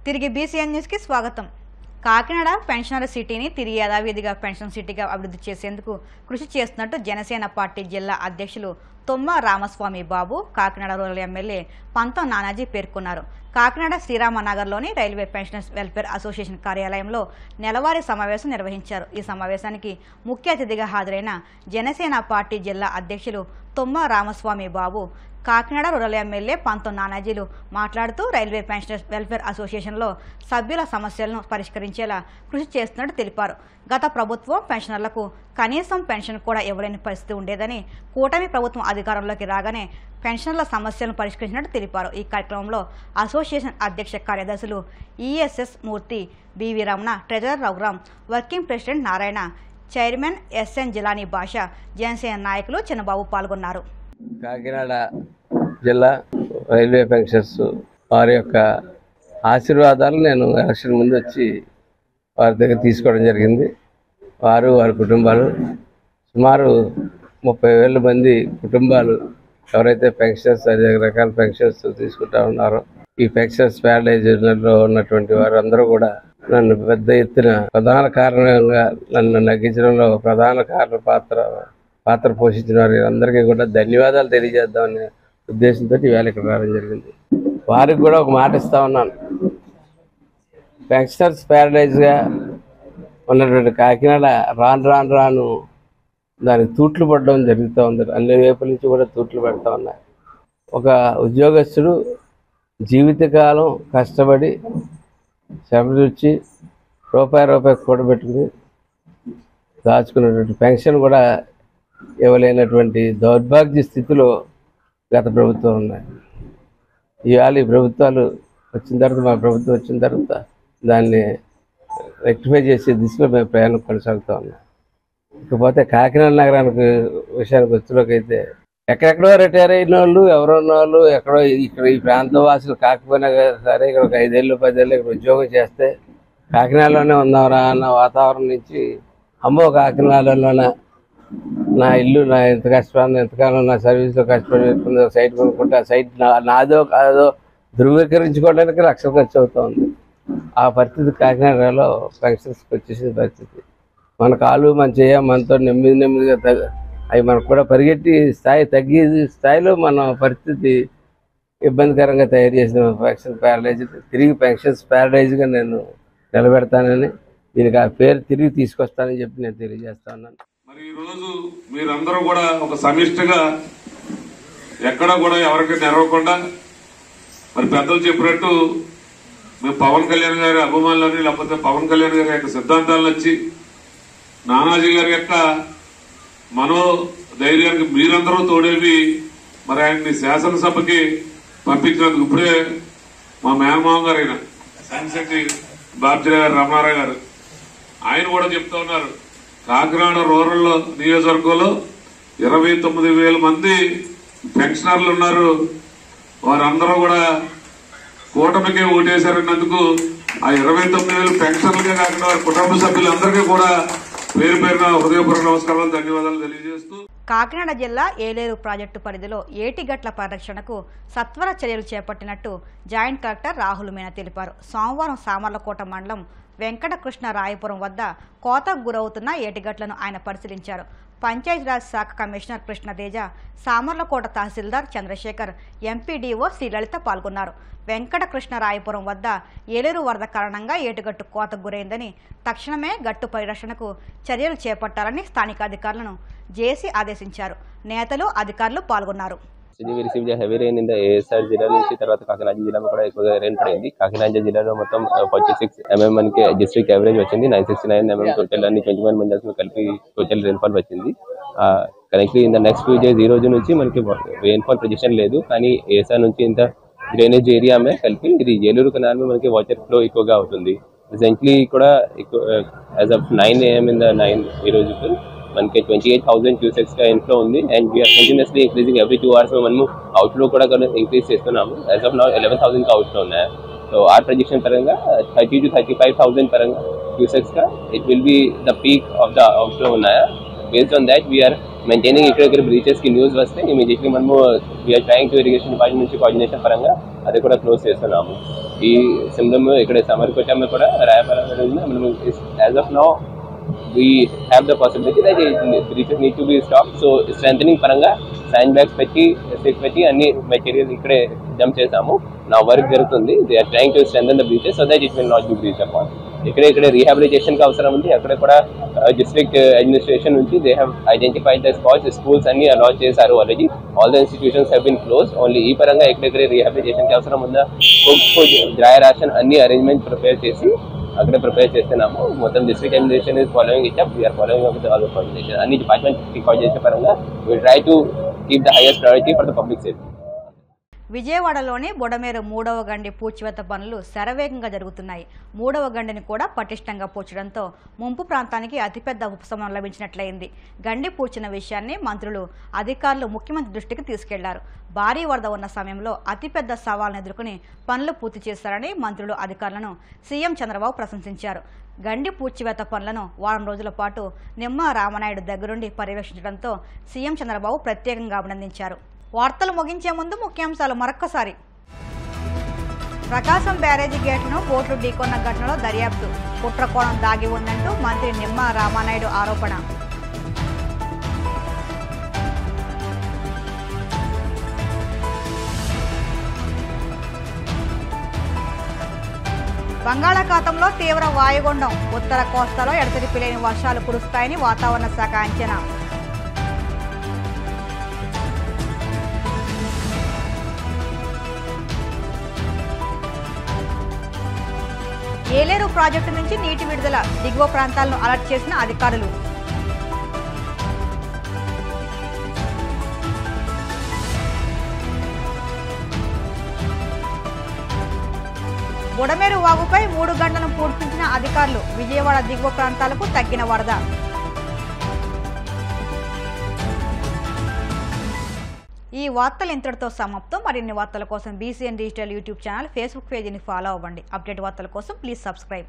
తిరిగి బీసీఎన్ న్యూస్కి స్వాగతం. కాకినాడ పెన్షనర్ సిటీని తిరిగి యథావిధిగా పెన్షన్ సిటీగా అభివృద్ధి చేసేందుకు కృషి చేస్తున్నట్టు జనసేన పార్టీ జిల్లా అధ్యక్షులు తొమ్మ రామస్వామి బాబు, కాకినాడ రూరల్ ఎమ్మెల్యే పంతం నానాజీ పేర్కొన్నారు. కాకినాడ శ్రీరామనగర్లోని రైల్వే పెన్షనర్స్ వెల్ఫేర్ అసోసియేషన్ కార్యాలయంలో నెలవారీ సమావేశం నిర్వహించారు. ఈ సమావేశానికి ముఖ్య అతిథిగా హాజరైన జనసేన పార్టీ జిల్లా అధ్యక్షులు తొమ్మ రామస్వామి బాబు, కాకినాడ రూరల్ ఎమ్మెల్యే పంతం నానాజీలు మాట్లాడుతూ రైల్వే పెన్షనర్స్ వెల్ఫేర్ అసోసియేషన్లో సభ్యుల సమస్యలను పరిష్కరించేలా కృషి చేస్తున్నట్టు తెలిపారు. గత ప్రభుత్వం పెన్షనర్లకు కనీసం పెన్షన్ కూడా ఇవ్వలేని పరిస్థితి ఉండేదని, కూటమి ప్రభుత్వం అధికారంలోకి రాగానే పెన్షనర్ల సమస్యలను పరిష్కరించినట్టు తెలిపారు. ఈ కార్యక్రమంలో అసోసియేషన్ అధ్యక్ష కార్యదర్శులు ESS Murthy, BV Ramana, treasurer Raghuram, working president Narayana, chairman SN Jilani Basha, Janasena నాయకులు చిన్నబాబు పాల్గొన్నారు. కాకినాడ జిల్లా రైల్వే పెన్షనర్స్ వారి యొక్క ఆశీర్వాదాలు నేను ఎలక్షన్ ముందు వచ్చి వారి దగ్గర తీసుకోవడం జరిగింది. వారు వారి కుటుంబాలు సుమారు 30,000 మంది కుటుంబాలు ఎవరైతే పెన్షనర్స్ అదే రకాల పెన్షన్స్ తీసుకుంటా ఉన్నారో ఈ పెన్షనర్స్ ప్యారడైజ్లో ఉన్నటువంటి వారు అందరూ కూడా నన్ను పెద్ద ఎత్తున ప్రధాన కారణంగా నన్ను నగ్గించడంలో ప్రధాన పాత్ర పోషించిన వారి అందరికీ కూడా ధన్యవాదాలు తెలియజేద్దామనే ఉద్దేశంతో ఈవేళ ఇక్కడ రావడం జరిగింది. వారికి కూడా ఒక మాట ఇస్తా ఉన్నాను. పెన్షనర్స్ ప్యారడైజ్గా ఉన్నటువంటి కాకినాడ రాను దానికి తూట్లు పడడం జరుగుతూ ఉంది. అన్ని వైపుల నుంచి కూడా తూట్లు పెడతా ఉన్నాయి. ఒక ఉద్యోగస్తుడు జీవితకాలం కష్టపడి శ్రమచి రూపాయి కూడబెట్టుకుని దాచుకున్నటువంటి పెన్షన్ కూడా ఇవ్వలేనటువంటి దౌర్భాగ్య స్థితిలో గత ప్రభుత్వం ఉన్నాయి. ఇవాళ ఈ ప్రభుత్వాలు వచ్చిన తర్వాత, మా ప్రభుత్వం వచ్చిన తర్వాత దాన్ని రెక్టిఫై చేసే దిశలో మేము ప్రయాణం కొనసాగుతూ ఉన్నాం. ఇకపోతే కాకినాడ నగరానికి విషయానికి వచ్చేలోకి అయితే ఎక్కడెక్కడో రిటైర్ అయిన వాళ్ళు, ఎవరో ఉన్న వాళ్ళు, ఎక్కడో ఇక్కడ ఈ ప్రాంత వాసులు కాకపోయినా సరే ఇక్కడ ఒక 5 ఏళ్ళు 10 ఏళ్ళు ఇక్కడ ఉద్యోగం చేస్తే కాకినాడలోనే ఉందాంరా అన్న వాతావరణం నుంచి అమ్మో కాకినాడలోనే నా ఇల్లు, నా ఎంత కష్టపడిన ఎంతకాలం నా సర్వీస్లో కష్టపడి సైట్ కొనుక్కుంటే ఆ సైట్ నాదో కాదో ధృవీకరించుకోవడానికి లక్షలు ఖర్చు అవుతూ ఉంది. ఆ పరిస్థితి కాకినాడలో పెన్షన్స్కి వచ్చేసిన పరిస్థితి. మన కాలు మన చేయ మనతో నెమ్మదిగా అవి మనకు కూడా పరిగెట్టి తగ్గే స్థాయిలో మన పరిస్థితి ఇబ్బందికరంగా తయారు చేసిన పెన్షన్ ప్యారడైజ్ తిరిగి పెన్షన్స్ ప్యారడైజ్గా నేను నిలబెడతానని, దీనికి ఆ పేరు తిరిగి తీసుకొస్తానని చెప్పి నేను తెలియజేస్తా ఉన్నాను. మరి ఈరోజు మీరందరూ కూడా ఒక సమిష్టిగా ఎక్కడ కూడా ఎవరికి నెరవకుండా మరి పెద్దలు చెప్పినట్టు మేము పవన్ కళ్యాణ్ గారి అభిమానులని, లేకపోతే పవన్ కళ్యాణ్ గారి యొక్క సిద్ధాంతాలను వచ్చి నానాజీ గారి యొక్క మనోధైర్యానికి మీరందరూ తోడేవి మరి ఆయన్ని శాసనసభకి పంపించినందుకు ఇప్పుడే మా మేనమామ గారు అయిన సన్సెట్టి బాబ్జీ గారు రమణారావు గారు ఆయన కూడా చెప్తా ఉన్నారు. కాకినాడ రూరల్ నియోజకవర్గంలో 29,000 మంది పెన్షనర్లు ఉన్నారు. వారందరూ కూడా కూటమికే ఓటేశారన్నందుకు ఆ 29,000 పెన్షన్లకే కాకుండా వారి కుటుంబ సభ్యులందరికీ కూడా పేరు పేరున హృదయపూర్వక నమస్కారాలు, ధన్యవాదాలు తెలియజేస్తూ కాకినాడ జిల్లా ఏలేరు ప్రాజెక్టు పరిధిలో ఏటిగట్ల పరిరక్షణకు సత్వర చర్యలు చేపట్టినట్టు జాయింట్ కలెక్టర్ రాహుల్ మీనా తెలిపారు. సోమవారం సామర్లకోట మండలం వెంకటకృష్ణ రాయపురం వద్ద కోతకు గురవుతున్న ఏటిగట్లను ఆయన పరిశీలించారు. పంచాయతీరాజ్ శాఖ కమిషనర్ కృష్ణతేజ, సామర్లకోట తహసీల్దార్ చంద్రశేఖర్, ఎంపీడీఓ శ్రీలలిత పాల్గొన్నారు. వెంకటకృష్ణ రాయపురం వద్ద ఏలేరు వరద కారణంగా ఏటిగట్టు కోతకు గురైందని, తక్షణమే గట్టు పరిరక్షణకు చర్యలు చేపట్టాలని స్థానిక అధికారులను జేసీ ఆదేశించారు. నేతలు, అధికారులు పాల్గొన్నారు. We received a heavy rain in the ASR జిల్లా నుంచి తర్వాత కాకినాడ జిల్లాలో కూడా ఎక్కువగా రెయిన్ పడింది. కాకినాడ జిల్లాలో మొత్తం 46 mm మనకి డిస్ట్రిక్ట్ యావరేజ్ వచ్చింది. 969 mm టోటల్ అన్ని 21 మండల్స్ కలిపి టోటల్ రెయిన్ఫాల్ వచ్చింది. Correctly in the next few days ఈ రోజు నుంచి మనకి రెయిన్ఫాల్ ప్రొజెక్షన్ లేదు, కానీ ఏఎస్ఆర్ నుంచి ఇంత డ్రైనేజ్ ఏరియా మే కలిపి ఇది ఏలూరు కెనాల్ में మనకి వాటర్ ఫ్లో ఎక్కువగా అవుతుంది. రీసెంట్లీ కూడా as of 9 AM in the 9 ఈ రోజు మనకి 28,000 క్యూసెక్స్ గా ఇన్ఫ్లో ఉంది. And we're continuously increasing every 2 hours మనము అవుట్ఫ్లో కూడా ఇంక్రీజ్ చేస్తున్నాము. యాజ్ ఆఫ్ నౌ 11,000 కా అవుట్ఫ్లో ఉన్నాయి. సో ఆర్ ప్రొజెక్షన్ పరంగా 30 to 35,000 పరంగా క్యూసెక్స్ గా it will be the peak of the అవుట్ఫ్లో ఉన్నాయా. Based on that we're maintaining ఇక్కడ బ్రీచెస్ కి న్యూస్ వస్తే ఇమీడియట్లీ మనము we're trying to irrigation department నుంచి కోఆర్డినేషన్ పరంగా అది కూడా క్లోజ్ చేస్తున్నాము. ఈ సిమ్రమ్ ఇక్కడ సమర్కోటంలో కూడా రాయపరంగా మనము as of now we have the possibility that breaches need to be stopped. So strengthening paranga sand bags petti stick petti anni material ikkade dump chesamu. Now work jarugutundi. They are trying to strengthen the breaches so that it will not be breached upon. ikkade rehabilitation ka avasaram undi. Akkade kuda district administration nunchi they have identified the spots. Schools anni allot chesaru already. All the institutions have been closed. Only ee paranga ikkade rehabilitation ka avasaram unda food dry ration anni arrangement prepare chesi అక్కడ prepare చేస్తున్నాము. మొత్తం district administration is following it up. We're following up with all coordination. అన్ని department coordination పరంగా will try to keep the highest priority for the public safety. విజయవాడలోని బుడమేరు 3వ గండి పూడ్చివేత పనులు శరవేగంగా జరుగుతున్నాయి. 3వ గండిని కూడా పటిష్టంగా పూడ్చడంతో ముంపు ప్రాంతానికి అతిపెద్ద ఉపశమనం లభించినట్లయింది. గండి పూడ్చిన విషయాన్ని మంత్రులు, అధికారులు ముఖ్యమంత్రి దృష్టికి తీసుకెళ్లారు. భారీ వరద ఉన్న సమయంలో అతిపెద్ద సవాల్ను ఎదుర్కొని పనులు పూర్తి చేశారని మంత్రులు, అధికారులను సీఎం చంద్రబాబు ప్రశంసించారు. గండి పూడ్చివేత పనులను వారం రోజుల పాటు నిమ్మా రామనాయుడు దగ్గరుండి పర్యవేక్షించడంతో సీఎం చంద్రబాబు ప్రత్యేకంగా అభినందించారు. వార్తలు ముగించే ముందు ముఖ్యాంశాలు మరొక్కసారి. ప్రకాశం బ్యారేజీ గేట్లను బోట్లు ఢీకొన్న ఘటనలో దర్యాప్తు, కుట్రకోణం దాగి ఉందంటూ మంత్రి నిమ్మా రామనాయుడు ఆరోపణ. బంగాళాఖాతంలో తీవ్ర వాయుగుండం, ఉత్తర కోస్తాలో ఎడతెరిపి లేని వర్షాలు కురుస్తాయని వాతావరణ శాఖ అంచనా. ఏలేరు ప్రాజెక్టు నుంచి నీటి విడుదల, దిగువ ప్రాంతాలను అలర్ట్ చేసిన అధికారులు. బుడమేరు వాగుపై 3 గంటలను పూడ్పించిన అధికారులు. విజయవాడ దిగువ ప్రాంతాలకు తగ్గిన వరద. ఈ వార్తలు ఇంతటితో సమాప్తం. మరిన్ని వార్తల కోసం BCN digital YouTube channel, Facebook పేజీని ఫాలో అవ్వండి. అప్డేట్ వార్తల కోసం ప్లీజ్ సబ్స్క్రైబ్.